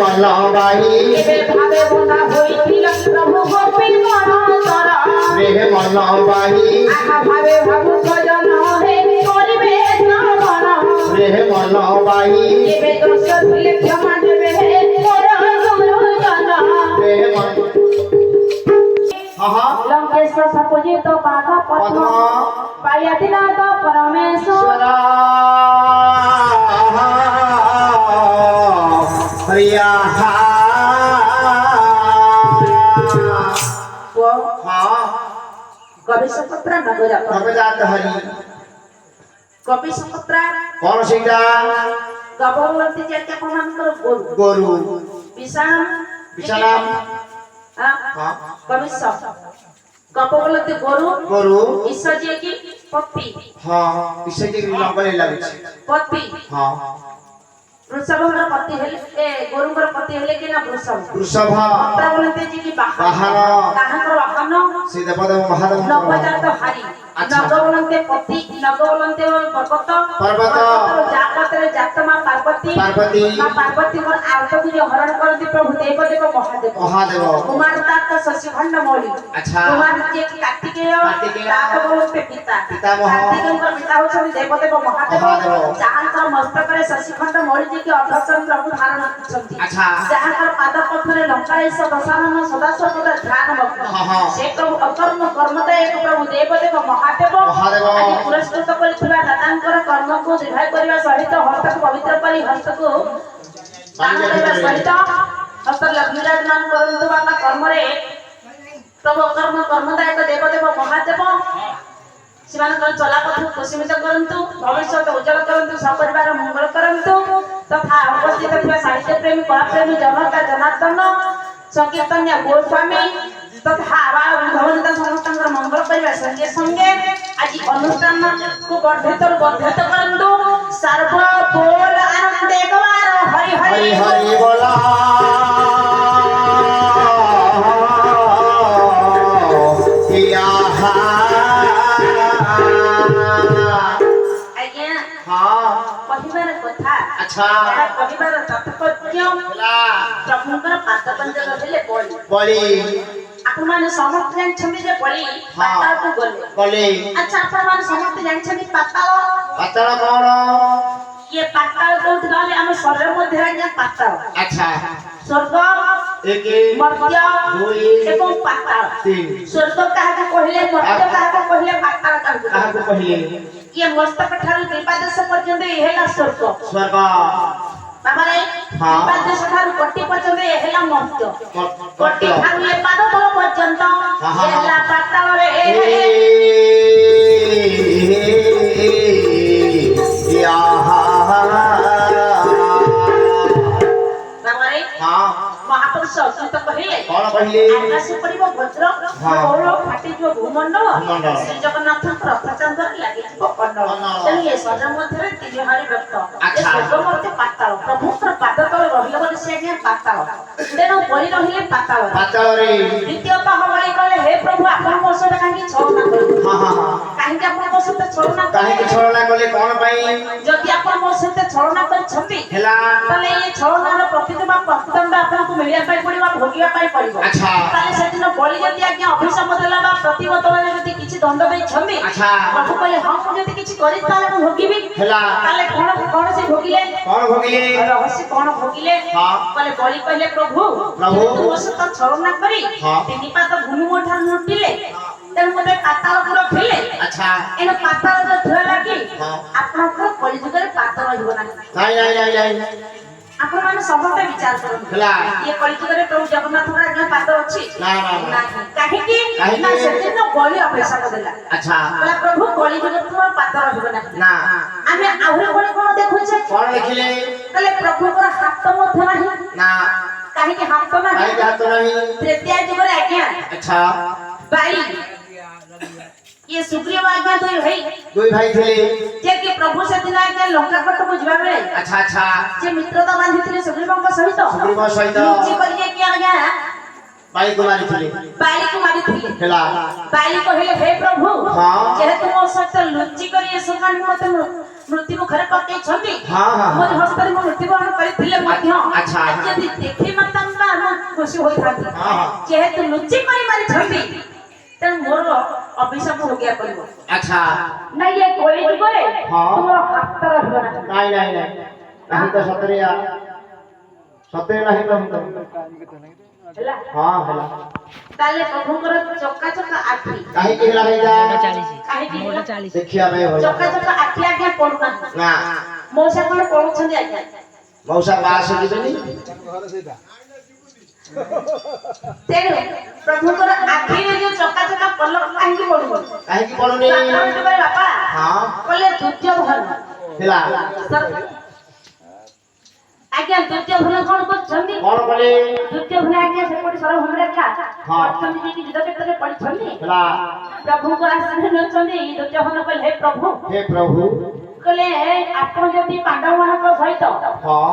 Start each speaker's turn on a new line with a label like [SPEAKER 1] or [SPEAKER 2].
[SPEAKER 1] মল্লবাহী
[SPEAKER 2] ভাবে বন্ধা হইছিল প্রভু গোপী মনতর
[SPEAKER 1] রে মল্লবাহী
[SPEAKER 2] ভাবে ভাবু ভজন হে করিবে শ্রবণ
[SPEAKER 1] রে মল্লবাহী
[SPEAKER 2] এবে দোষ দিলে ক্ষমা দেবে হে মোর গুরুজন
[SPEAKER 1] রে
[SPEAKER 2] লঙ্কেশ্বর সপূজিত পাদ পদ্ম পায়াদিনাথ পরমেশ্বর
[SPEAKER 1] হরিয়া
[SPEAKER 2] কবি সুপুত্র
[SPEAKER 1] নবজাত হরি
[SPEAKER 2] কবি সুপুত্র
[SPEAKER 1] কোন সেটা
[SPEAKER 2] গবরবতী যাকে প্রমাণকর
[SPEAKER 1] গরু
[SPEAKER 2] বিশালাম কবিশ্ব গবরবতী গরু
[SPEAKER 1] গরু
[SPEAKER 2] ঈশ্বর যে কি পতি
[SPEAKER 1] ঈশ্বর যে লঙ্কালে লাগুছে
[SPEAKER 2] পতি वृषभर पति हेले ए गोरुंगर पति हेले कि ना वृषभ पत्र बोलते जी की बाहर काहंकर वाहन
[SPEAKER 1] से देवदेव महादेव
[SPEAKER 2] नवजात हरि नग बोलते पति नग बोलते पर्वत जापतर जातमा पार्वती मां पार्वती को आरत को हरण करती प्रभु देवदेव महादेव कुमार तात शशिखंड मौली
[SPEAKER 1] अच्छा
[SPEAKER 2] कुमार जे कार्तिकेय तात बोलते पिता कार्तिकेय को पिता होछन देवदेव महादेव जहांकर मस्तक रे शशिखंड मौली की अधर्षण प्रभु धारण करछंती अच्छा जहांकर पाद पथरे लंकाएश दशानन सदा सर्वदा ध्यान मग्न से प्रभु अकर्म कर्मदा एक प्रभु देवदेव महादेव आदि पुरस्कृत करिथिबा दातांकर कर्म को दीर्घाय करिवा सहित हस्त को पवित्र करी हस्त को दान करिवा सहित हस्त विराजमान करंतु बाबा कर्म रे प्रभु अकर्म कर्मदा एक देवदेव महादेव सेमानकर चलापथ कुसुमित करंतु भविष्य उज्जवल करंतु सपरिवार मंगल करंतु तथा उपस्थित थिबा साहित्य प्रेमी कला प्रेमी जनता जनार्दन संकीर्तन्या गोस्वामी तथा भवनता समस्तंकर मंगल करिवा संगे संगे आज अनुष्ठान को वर्धित करंतु सर्व बोल आनंद एकबार हरि हरि
[SPEAKER 1] हरि बोला अच्छा
[SPEAKER 2] परिवार तात्पर्य प्रभुंकर पाद पंजर हेले
[SPEAKER 1] बळी
[SPEAKER 2] आपण माने समस्त जानछमी जे बळी पाताल को गले अच्छा आपण माने समस्त जानछमी पाताल
[SPEAKER 1] कोन
[SPEAKER 2] ये पाताल कोठ गाले हम शरीर मध्ये आज्ञा पाताल अच्छा स्वर्ग
[SPEAKER 1] एक
[SPEAKER 2] मर्त्य
[SPEAKER 1] दुई
[SPEAKER 2] एवं पाताल
[SPEAKER 1] तीन
[SPEAKER 2] स्वर्ग काहा को कहिले मर्त्य काहा को कहिले पाताल काहा को
[SPEAKER 1] कहिले
[SPEAKER 2] ये मस्तक ठारू त्रिपादश पर्यंत हेला स्वर्ग बाबारे त्रिपादश ठारू कोटि पर्यंत हेला मर्त्य कोटि ठारू ये पाद तल पर्यंत हेला पाताल रे बाबारे महापुरुष अच्युत कहिले
[SPEAKER 1] कोन कहिले
[SPEAKER 2] आकाश पडिबो वज्र गौर फाटी जो भूमंडल श्री जगन्नाथ रथचंद्र लागि पकंडल चलिए ये सजा मध्ये तीन हारी व्यक्त ये स्वर्ग मध्ये पाताल प्रभु पाद तल रहिले बोले से आज्ञा पाताल तेनो बळी रहिले पाताल
[SPEAKER 1] रे
[SPEAKER 2] द्वितीय पाहबळी कहले हे प्रभु आपण मो सहित काहे छलना करू काहे आपण मो सहित छलना
[SPEAKER 1] काहे छलना कले कोन पई
[SPEAKER 2] जदि आपण मो सहित छलना कर छथि
[SPEAKER 1] हेला
[SPEAKER 2] तले ये छलनार प्रतिदमा प्रतिदंड आपन को मिलिया पाई पड़िबा भोगिया पाई पड़िबो अच्छा ताले सेदिन बळी जदि आज्ञा अभिशाप देला बा प्रतिबतले जदि किछि दंड देई छथि अच्छा प्रभु कहले हम जदि किछि करि ताले को भोगिबी हेला ताले कोन से भोगिले रहस्य कोन भोगिले कहले बळी कहले प्रभु तू मसत छलना करी तिनि पात भूमि मोठार लुटिले तेन मते पाताल पुरो फिले अच्छा एनो पाताल रो धुआ लागी आपन को कलिजुगर पाताल रहिबो ना
[SPEAKER 1] नहीं
[SPEAKER 2] आपण माने सबते विचार करन हला ये कलिजुगर प्रभु जगन्नाथ रा आज्ञा पाद अछि ना काहे कि ना सेदिन बळी अपेक्षा देला अच्छा बोला प्रभु कलिजुगर तुम पाद रहिबो ना आमे आहुर बळी कोन देखु छे कोन देखिले कहले प्रभु को हाथ मध्य नाही ना काहे कि हाथ नाही तृतीय जुग रे आज्ञा अच्छा भाई ये सुग्रीव आज्ञा दुई भाई थे जे कि प्रभु से दिन आज्ञा लंका कट को जिबा बेले अच्छा जे मित्रता बांधी थे सुग्रीव को सहित जी करिए कि आज्ञा
[SPEAKER 1] बाई को मारिथिले
[SPEAKER 2] बाली को मारिथिले
[SPEAKER 1] हेला
[SPEAKER 2] बाली कहले हे प्रभु
[SPEAKER 1] हाँ।
[SPEAKER 2] जेहेतु मो सहित लुचि करी ए सकान मते मृत्यु मुखरे पकै छथि
[SPEAKER 1] हाँ, हाँ।
[SPEAKER 2] मोर हस्तरे मो मृत्यु बहन करिथिले मध्य
[SPEAKER 1] अच्छा।
[SPEAKER 2] यदि देखि मतंबा हम खुशी होई थाती
[SPEAKER 1] हाँ, हाँ।
[SPEAKER 2] जेहेतु लुचि करी मारी छथि त मोर अभिशाप हो गया करिवो
[SPEAKER 1] अच्छा
[SPEAKER 2] नहीं ये कोई जुगरे
[SPEAKER 1] हाँ।
[SPEAKER 2] तुमरो हाथ रहबो ना
[SPEAKER 1] नहीं नहीं नहीं नहीं तो सतरे नहीं तो
[SPEAKER 2] ହେଲା
[SPEAKER 1] हाँ हेला
[SPEAKER 2] ताले प्रभुଙ୍କର चक्का चक्का आखी
[SPEAKER 1] काहे के हेला भाई जा
[SPEAKER 2] काहे कि
[SPEAKER 1] देखिया मैं भाई
[SPEAKER 2] चक्का चक्का आखी आज्ञा पडुना
[SPEAKER 1] ना
[SPEAKER 2] मौसा कोन पडुछन्ती आज्ञा
[SPEAKER 1] मौसा पास हो जिबेनी
[SPEAKER 2] तेरे प्रभुଙ୍କର आखिरे जो चक्का चक्का पलक काहे पडुबो
[SPEAKER 1] काहे की पड़ोनी
[SPEAKER 2] बापा
[SPEAKER 1] हाँ
[SPEAKER 2] कहले द्वितीय भल
[SPEAKER 1] हेला
[SPEAKER 2] आज्ञा द्वितीय भल कोन करछन्ती
[SPEAKER 1] कौन बोले
[SPEAKER 2] द्वितीय भल आज्ञा सेपटे सर्व हमरे खा
[SPEAKER 1] हाँ।
[SPEAKER 2] करछन्ती जे युद्ध क्षेत्र में पड़छन्ती
[SPEAKER 1] हेला
[SPEAKER 2] प्रभुଙ୍କର आश्रय नछन्ती द्वितीय भल कहले हे प्रभु
[SPEAKER 1] हे प्रभु
[SPEAKER 2] कहले आपण जति पांडव मानक सहित
[SPEAKER 1] हाँ